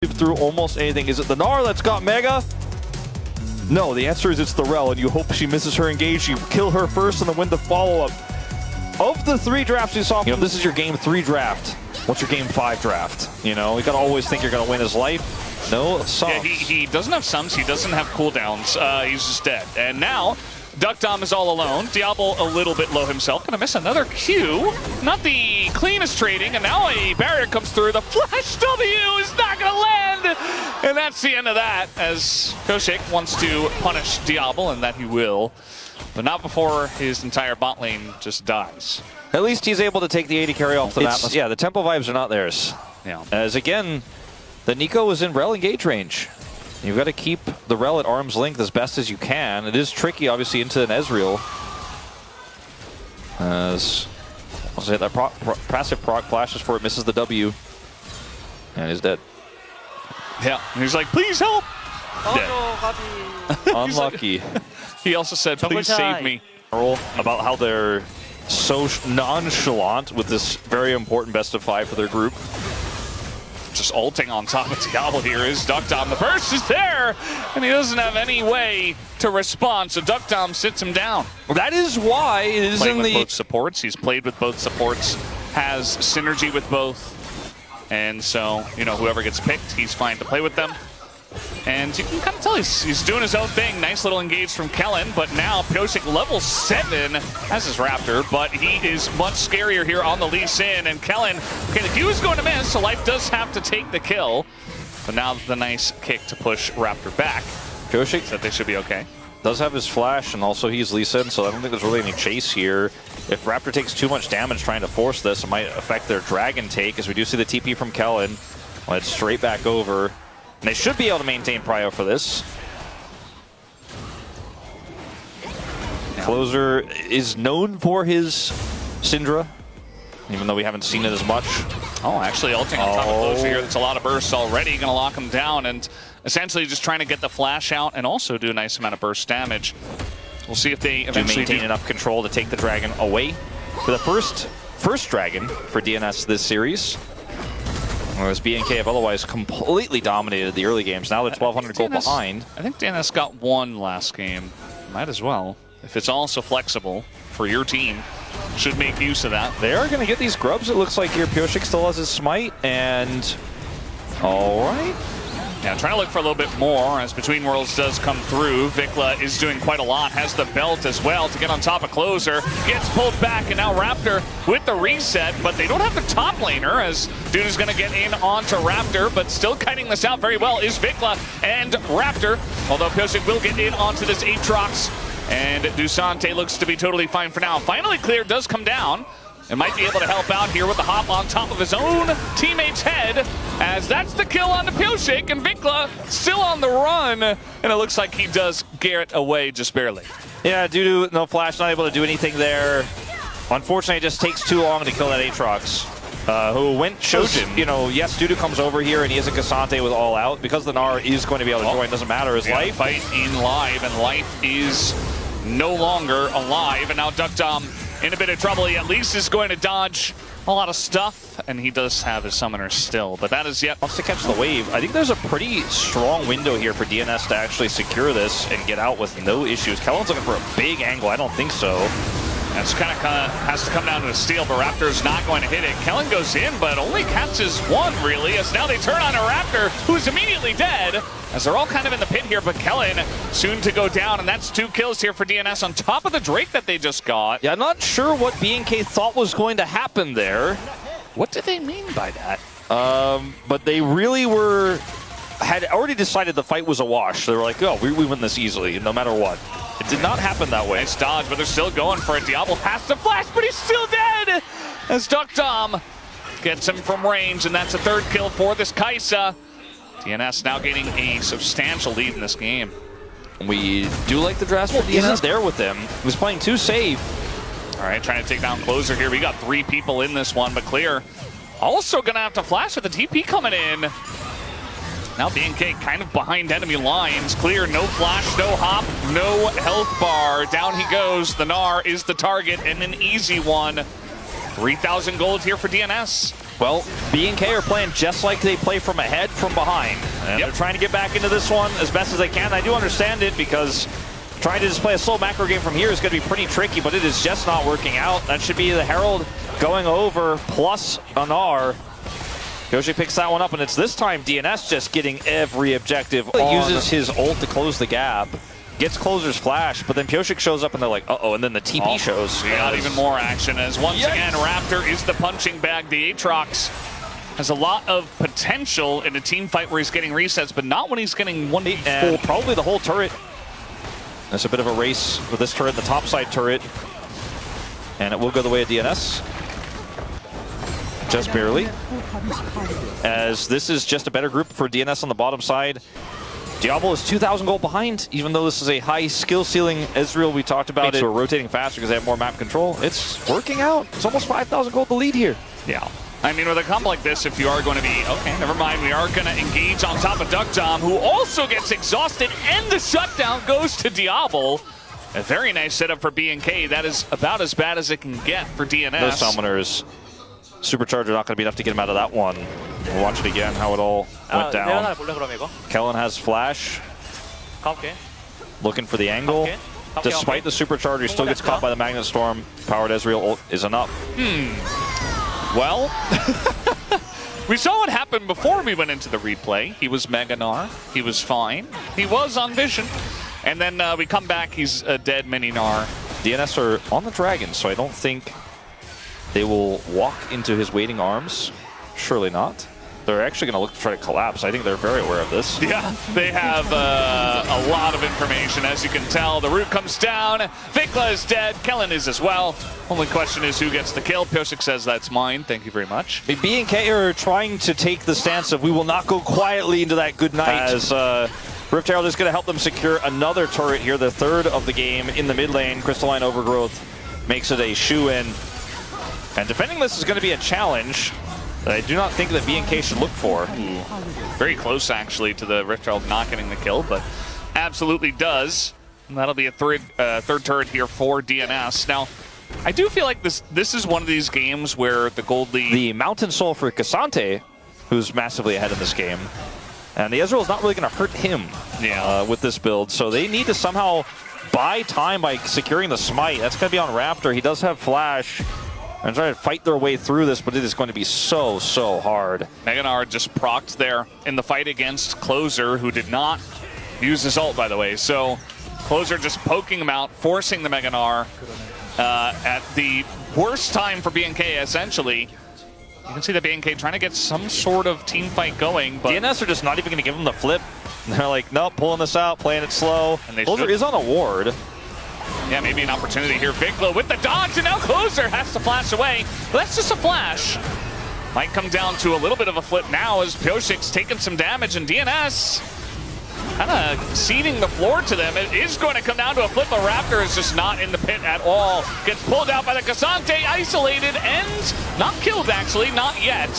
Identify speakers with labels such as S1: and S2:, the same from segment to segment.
S1: through almost anything. Is it the Gnar that's got Mega? No, the answer is it's the Rel, and you hope she misses her engage. You kill her first and then win the follow-up. Of the 3 drafts you saw, this is your game 3 draft. What's your game 5 draft? You gotta always think you're gonna win his life. No sums.
S2: Yeah, he doesn't have sums, he doesn't have cooldowns. He's just dead. And now, Duckdom is all alone. Diablo a little bit low himself. Gonna miss another Q. Not the cleanest trading, and now a barrier comes through. The Flash W is not gonna land! And that's the end of that, as Koshik wants to punish Diablo, and that he will. But not before his entire bot lane just dies.
S1: At least he's able to take the AD carry off the map. Yeah, the tempo vibes are not theirs.
S2: Yeah.
S1: As again, the Nico is in Rel engage range. You've got to keep the Rel at arm's length as best as you can. It is tricky, obviously, into an Ezreal. As I'll say that passive proc flashes for it, misses the W, and is dead.
S2: Yeah, and he's like, please help!
S1: Unlucky.
S2: He also said, please save me.
S1: About how they're so nonchalant with this very important best of 5 for their group.
S2: Just ulting on top of Diablo here is Duckdom. The burst is there, and he doesn't have any way to respond, so Duckdom sits him down.
S1: Well, that is why it is
S2: in the both supports. He's played with both supports, has synergy with both, and so, whoever gets picked, he's fine to play with them. And you can kind of tell he's doing his own thing. Nice little engage from Kellen, but now Pyosik level 7 has his Raptor, but he is much scarier here on the Lee Sin. And Kellen, okay, the Q is going to miss, so Life does have to take the kill. But now the nice kick to push Raptor back.
S1: Pyosik
S2: said they should be okay.
S1: Does have his flash, and also he's Lee Sin, so I don't think there's really any chase here. If Raptor takes too much damage trying to force this, it might affect their Dragon take, as we do see the TP from Kellen. It's straight back over. And they should be able to maintain prio for this. Yeah. Closer is known for his Syndra, even though we haven't seen it as much.
S2: Oh, actually ulting on top of Closer here. That's a lot of bursts already. Gonna lock him down, and essentially just trying to get the flash out and also do a nice amount of burst damage. We'll see if they eventually
S1: maintain enough control to take the dragon away. For the first dragon for DNS this series. Whereas BNK have otherwise completely dominated the early games. Now they're 1,200 gold behind.
S2: I think DNS got 1 last game. Might as well. If it's all so flexible for your team, should make use of that.
S1: They are going to get these grubs. It looks like here Pyosik still has his smite, and all right.
S2: Yeah, trying to look for a little bit more as Between Worlds does come through. Vikla is doing quite a lot, has the belt as well to get on top of Closer. Gets pulled back, and now Raptor with the reset, but they don't have the top laner as Dude is going to get in onto Raptor, but still kiting this out very well is Vikla and Raptor, although Pyosik will get in onto this Aatrox, and Dusante looks to be totally fine for now. Finally Clear does come down, and might be able to help out here with the hop on top of his own teammate's head, as that's the kill on the Pyosik, and Vikla still on the run, and it looks like he does Garrett away just barely.
S1: Yeah, due to no flash, not able to do anything there. Unfortunately, it just takes too long to kill that Aatrox, who went Shojin. Yes, Dudu comes over here, and he is a Cassante with all out. Because the Gnar is going to be able to join, doesn't matter his life.
S2: Fight in live, and Life is no longer alive, and now Duckdom in a bit of trouble. He at least is going to dodge a lot of stuff, and he does have his summoner still, but that is yet.
S1: Wants to catch the wave. I think there's a pretty strong window here for DNS to actually secure this and get out with no issues. Kellen's looking for a big angle. I don't think so.
S2: That's kind of has to come down to a steal, but Raptor's not going to hit it. Kellen goes in, but only catches 1, really, as now they turn on a Raptor, who's immediately dead, as they're all kind of in the pit here, but Kellen soon to go down, and that's 2 kills here for DNS on top of the Drake that they just got.
S1: Yeah, I'm not sure what BNK thought was going to happen there.
S2: What did they mean by that?
S1: But they really had already decided the fight was a wash. They were like, oh, we win this easily, no matter what. It did not happen that way.
S2: Nice dodge, but they're still going for it. Diablo has to flash, but he's still dead! As Duckdom gets him from range, and that's a 3rd kill for this Kai'Sa. DNS now gaining a substantial lead in this game.
S1: We do like the draft. Well, DNS there with him. He was playing too safe.
S2: All right, trying to take down Closer here. We got 3 people in this one, but Clear also gonna have to flash with the TP coming in. Now BNK kind of behind enemy lines. Clear, no flash, no hop, no health bar. Down he goes. The Gnar is the target, and an easy one. 3,000 gold here for DNS.
S1: Well, B&K are playing just like they play from ahead, from behind. And they're trying to get back into this one as best as they can. I do understand it because trying to just play a slow macro game from here is going to be pretty tricky, but it is just not working out. That should be the Herald going over plus an R. Yoshi picks that one up, and it's this time DNS just getting every objective. He uses his ult to close the gap. Gets Closer's flash, but then Pyosik shows up and they're like, uh-oh, and then the TP shows.
S2: We got even more action as once again, Raptor is the punching bag. The Aatrox has a lot of potential in a team fight where he's getting resets, but not when he's getting 1v4.
S1: Probably the whole turret. There's a bit of a race with this turret, the top side turret. And it will go the way of DNS. Just barely. As this is just a better group for DNS on the bottom side. Diablo is 2,000 gold behind, even though this is a high skill ceiling Ezreal we talked about. So we're rotating faster because they have more map control. It's working out. It's almost 5,000 gold to lead here.
S2: Yeah. I mean, with a comp like this, if you are going to be, okay, never mind, we are going to engage on top of Duckdom, who also gets exhausted, and the shutdown goes to Diablo. A very nice setup for B&K. That is about as bad as it can get for DNS.
S1: Those summoners, Supercharger not going to be enough to get him out of that one. We'll watch it again, how it all went down. Kellen has flash. Looking for the angle. Despite the Supercharger, he still gets caught by the Magnet Storm. Powered Ezreal ult is enough.
S2: Well, we saw what happened before we went into the replay. He was Mega Gnar. He was fine. He was on Vision. And then we come back, he's a dead Mini Gnar.
S1: DNS are on the Dragon, so I don't think they will walk into his waiting arms. Surely not. They're actually going to look to try to collapse. I think they're very aware of this.
S2: Yeah, they have a lot of information, as you can tell. The root comes down. Vikla is dead. Kellen is as well. Only question is who gets the kill. Pyosik says that's mine. Thank you very much.
S1: B&K are trying to take the stance of we will not go quietly into that good night. As Rift Herald is going to help them secure another turret here, the third of the game in the mid lane. Crystalline Overgrowth makes it a shoe-in. And defending this is going to be a challenge that I do not think that B&K should look for.
S2: Very close, actually, to the Rift Herald not getting the kill, but absolutely does. And that'll be a third turret here for DNS. Now, I do feel like this is one of these games where the gold lead...
S1: The Mountain Soul for Cassante, who's massively ahead in this game. And the Ezreal is not really going to hurt him with this build. So they need to somehow buy time by securing the smite. That's going to be on Raptor. He does have flash. And trying to fight their way through this, but it is going to be so hard.
S2: Mega Gnar just procced there in the fight against Closer, who did not use his ult, by the way. So Closer just poking him out, forcing the Mega Gnar at the worst time for B&K, essentially. You can see the B&K trying to get some sort of team fight going, but
S1: DNS are just not even going to give him the flip. They're like, nope, pulling this out, playing it slow.
S2: And
S1: Closer is on a ward.
S2: Yeah, maybe an opportunity here. Vikla with the dodge, and now Closer has to flash away. But that's just a flash. Might come down to a little bit of a flip now as Pyosik's taking some damage, and DNS kind of ceding the floor to them. It is going to come down to a flip, but Raptor is just not in the pit at all. Gets pulled out by the Cassante, isolated, and not killed, actually, not yet.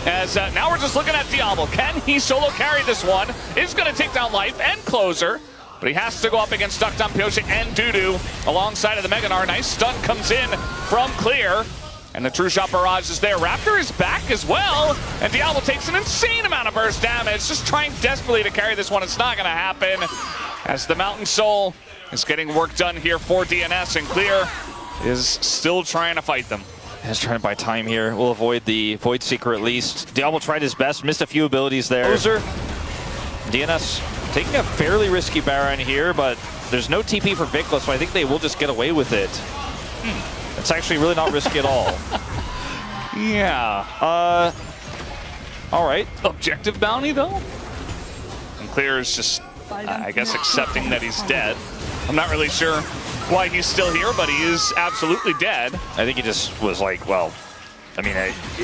S2: As now we're just looking at Diablo. Can he solo carry this one? Is going to take down Life and Closer. But he has to go up against Duckdom, Pyosik, and Dudu alongside of the Mega Gnar. Nice stun comes in from Clear. And the True Shot Barrage is there. Raptor is back as well. And Diablo takes an insane amount of burst damage. Just trying desperately to carry this one. It's not going to happen. As the Mountain Soul is getting work done here for DNS. And Clear is still trying to fight them.
S1: He's trying to buy time here. We'll avoid the Void Seeker at least. Diablo tried his best. Missed a few abilities there. Closer. DNS taking a fairly risky Baron here, but there's no TP for Vikla, so I think they will just get away with it. It's actually really not risky at all.
S2: Yeah.
S1: All right.
S2: Objective bounty, though? And Clear is just, I guess, accepting that he's dead. I'm not really sure why he's still here, but he is absolutely dead.
S1: I think he just was like, well, I mean,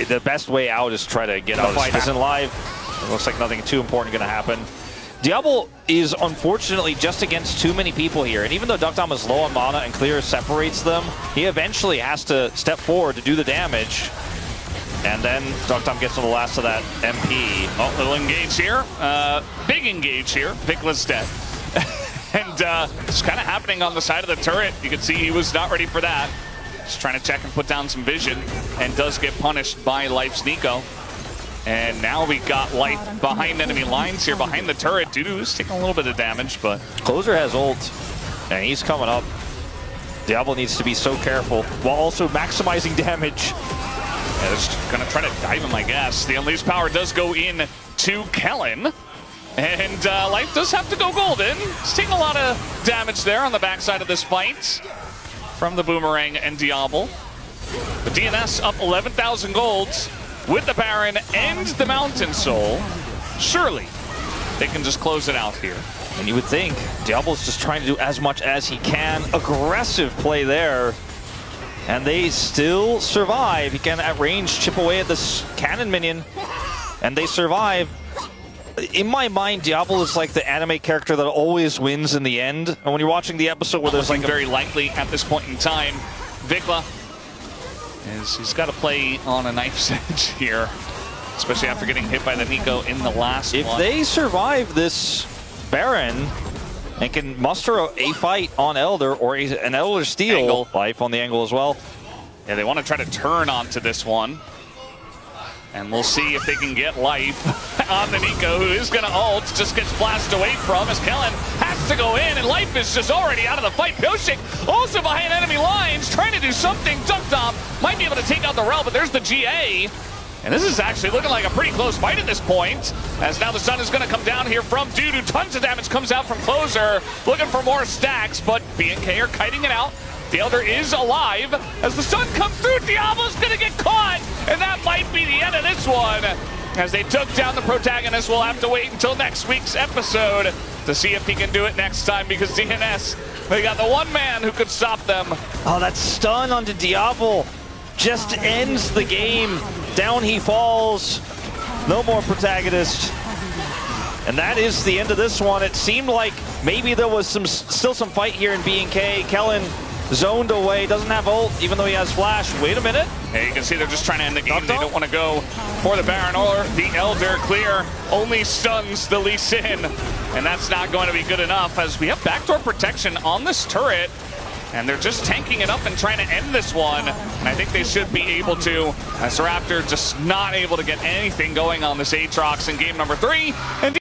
S1: the best way out is try to get out of this. Isn't live. It looks like nothing too important going to happen. Diablo is unfortunately just against too many people here, and even though Duckdom is low on mana and Clear separates them, he eventually has to step forward to do the damage. And then Duckdom gets to the last of that MP.
S2: Oh, little engage here. Big engage here. Vikla's dead. And it's kind of happening on the side of the turret. You can see he was not ready for that. Just trying to check and put down some vision, and does get punished by Life's Nico. And now we got Life behind enemy lines here, behind the turret. Dudu's taking a little bit of damage, but
S1: Closer has ult, and he's coming up. Diablo needs to be so careful, while also maximizing damage.
S2: yeah, they're just gonna try to dive him, I guess. The Unleashed Power does go in to Kellen. And Life does have to go golden. He's taking a lot of damage there on the backside of this fight from the Boomerang and Diablo. But DNS up 11,000 golds with the Baron and the Mountain Soul. Surely they can just close it out here.
S1: And you would think Diablo's just trying to do as much as he can. Aggressive play there. And they still survive. He can at range chip away at this cannon minion. And they survive. In my mind, Diablo is like the anime character that always wins in the end. And when you're watching the episode where there's like
S2: very likely at this point in time, Vikla he's got to play on a knife's edge here, especially after getting hit by the Nico in the last one.
S1: If they survive this Baron and can muster a fight on Elder or an Elder steal,
S2: Angle.
S1: Life on the angle as well.
S2: Yeah, they want to try to turn onto this one. And we'll see if they can get Life on the Nico, who is going to ult, just gets blasted away from as Kellen has to go in, and Life is just already out of the fight. Pioshik also behind enemy lines, trying to do something. Ducktop might be able to take out the Rel, but there's the GA. And this is actually looking like a pretty close fight at this point, as now the sun is going to come down here from Dudu. Tons of damage comes out from Closer, looking for more stacks, but BNK are kiting it out. The Elder is alive. As the sun comes through, Diablo's going to get caught, and that might be the end of this one. As they took down the protagonist, we'll have to wait until next week's episode to see if he can do it next time, because DNS, they got the one man who could stop them.
S1: Oh, that stun onto Diablo just ends the game. Down he falls. No more protagonist. And that is the end of this one. It seemed like maybe there was still some fight here in BNK. Kellen zoned away, doesn't have ult, even though he has flash. Wait a minute.
S2: Hey, you can see they're just trying to end the game. They don't want to go for the Baron or the Elder. Clear only stuns the Lee Sin, and that's not going to be good enough, as we have backdoor protection on this turret, and they're just tanking it up and trying to end this one. And I think they should be able to, as Raptor just not able to get anything going on this Aatrox in game number 3. And